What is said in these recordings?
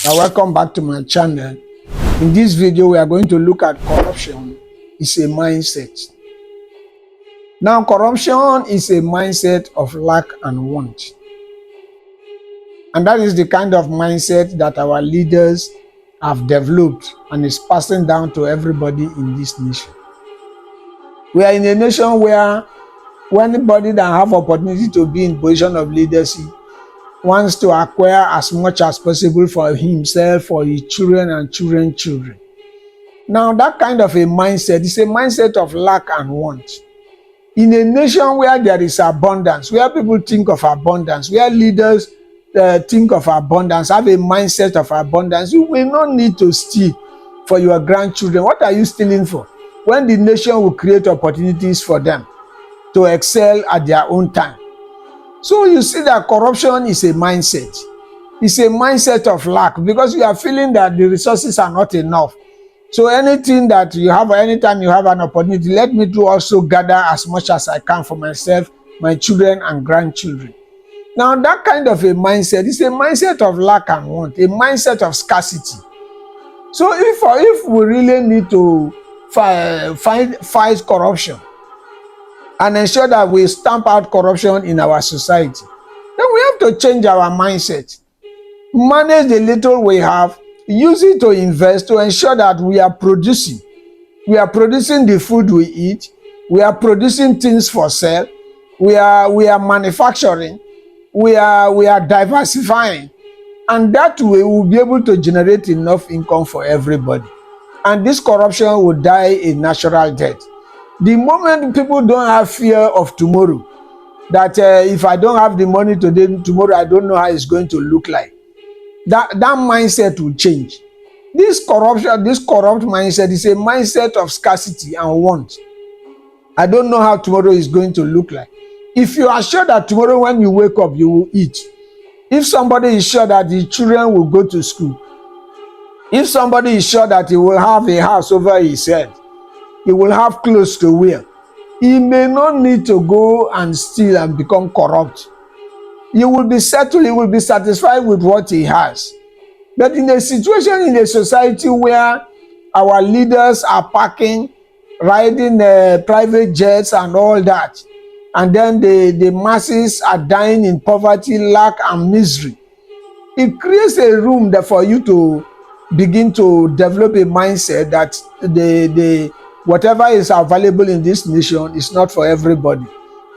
Welcome back to my channel. In this video, we are going to look at corruption is a mindset. Now, corruption is a mindset of lack and want. And that is the kind of mindset that our leaders have developed and is passing down to everybody in this nation. We are in a nation where anybody that have opportunity to be in position of leadership wants to acquire as much as possible for himself, for his children and children. Now, that kind of a mindset is a mindset of lack and want. In a nation where there is abundance, where people think of abundance, where leaders think of abundance, have a mindset of abundance, you will not need to steal for your grandchildren. What are you stealing for? When the nation will create opportunities for them to excel at their own time. So you see that corruption is a mindset. It's a mindset of lack because you are feeling that the resources are not enough. So anything that you have, anytime you have an opportunity, let me to also gather as much as I can for myself, my children and grandchildren. Now that kind of a mindset is a mindset of lack and want, a mindset of scarcity. So if we really need to fight corruption and ensure that we stamp out corruption in our society, then we have to change our mindset. Manage the little we have, use it to invest to ensure that we are producing. We are producing the food we eat. We are producing things for sale. We are manufacturing. We are diversifying. And that way we'll be able to generate enough income for everybody. And this corruption will die a natural death. The moment people don't have fear of tomorrow, that if I don't have the money today, tomorrow I don't know how it's going to look like. That mindset will change. This corrupt mindset is a mindset of scarcity and want. I don't know how tomorrow is going to look like. If you are sure that tomorrow when you wake up, you will eat. If somebody is sure that the children will go to school, if somebody is sure that he will have a house over his head, he will have clothes to wear, he may not need to go and steal and become corrupt. He will be settled, he will be satisfied with what he has. But in a situation, in a society where our leaders are parking, riding private jets and all that, and then the masses are dying in poverty, lack and misery, it creates a room there for you to begin to develop a mindset that whatever is available in this nation is not for everybody.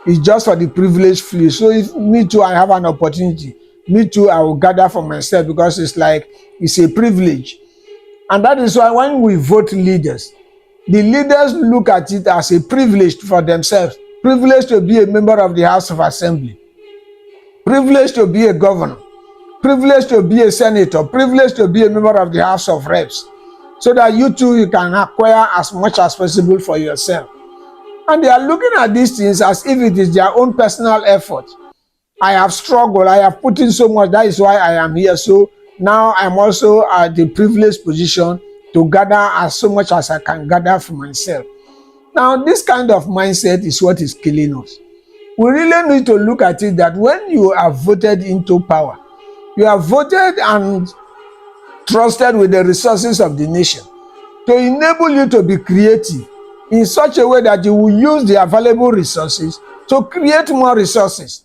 It's just for the privileged few. So if me too, I have an opportunity, me too, I will gather for myself because it's a privilege. And that is why when we vote leaders, the leaders look at it as a privilege for themselves. Privilege to be a member of the House of Assembly. Privilege to be a governor. Privilege to be a senator. Privilege to be a member of the House of Reps. So that you too, you can acquire as much as possible for yourself. And they are looking at these things as if it is their own personal effort. I have struggled, I have put in so much, that is why I am here. So now I'm also at the privileged position to gather as so much as I can gather for myself. Now this kind of mindset is what is killing us. We really need to look at it that when you are voted into power, you are voted and trusted with the resources of the nation to enable you to be creative in such a way that you will use the available resources to create more resources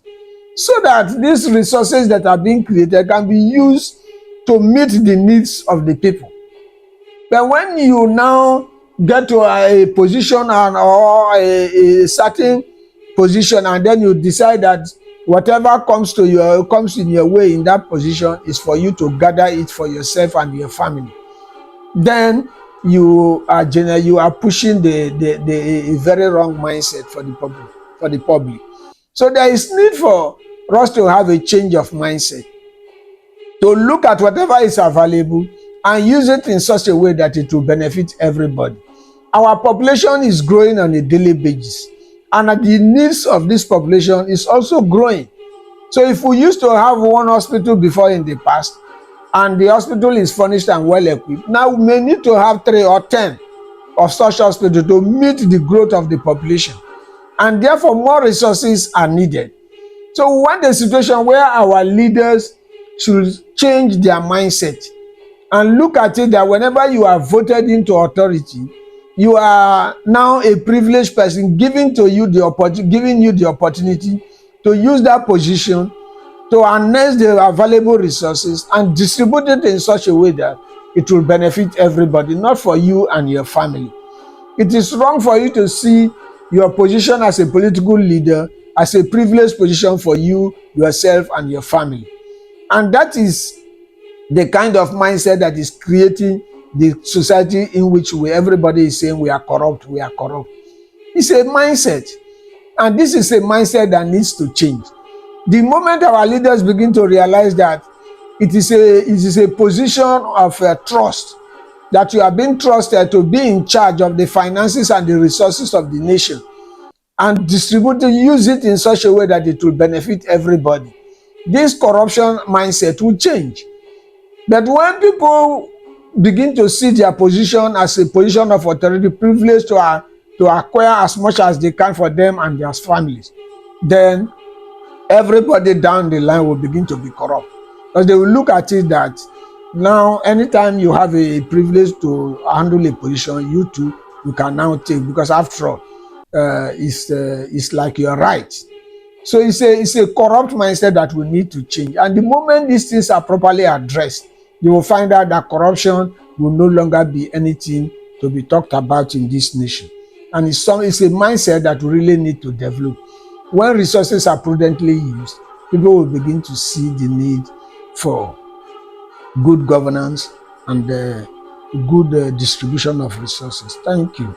so that these resources that are being created can be used to meet the needs of the people. But when you now get to a position or a certain position and then you decide that whatever comes in your way in that position is for you to gather it for yourself and your family, then you are pushing the very wrong mindset for the public. So there is need for us to have a change of mindset, to look at whatever is available and use it in such a way that it will benefit everybody. Our population is growing on a daily basis, and the needs of this population is also growing. So if we used to have one hospital before in the past, and the hospital is furnished and well equipped, now we may need to have 3 or 10 of such hospitals to meet the growth of the population, and therefore more resources are needed. So we want a situation where our leaders should change their mindset And look at it that whenever you are voted into authority, you are now a privileged person, giving you the opportunity to use that position to harness the available resources and distribute it in such a way that it will benefit everybody, not for you and your family. It is wrong for you to see your position as a political leader as a privileged position for you, yourself, and your family. And that is the kind of mindset that is creating the society in which everybody is saying we are corrupt, we are corrupt. It's a mindset. And this is a mindset that needs to change. The moment our leaders begin to realize that it is a position of trust, that you are being trusted to be in charge of the finances and the resources of the nation and use it in such a way that it will benefit everybody, this corruption mindset will change. But when people begin to see their position as a position of authority, privilege to acquire as much as they can for them and their families, then everybody down the line will begin to be corrupt. Because they will look at it that now anytime you have a privilege to handle a position, you too, you can now take, because after all, it's like your right. So it's a corrupt mindset that we need to change. And the moment these things are properly addressed, you will find out that corruption will no longer be anything to be talked about in this nation. And it's a mindset that we really need to develop. When resources are prudently used, people will begin to see the need for good governance and good distribution of resources. Thank you.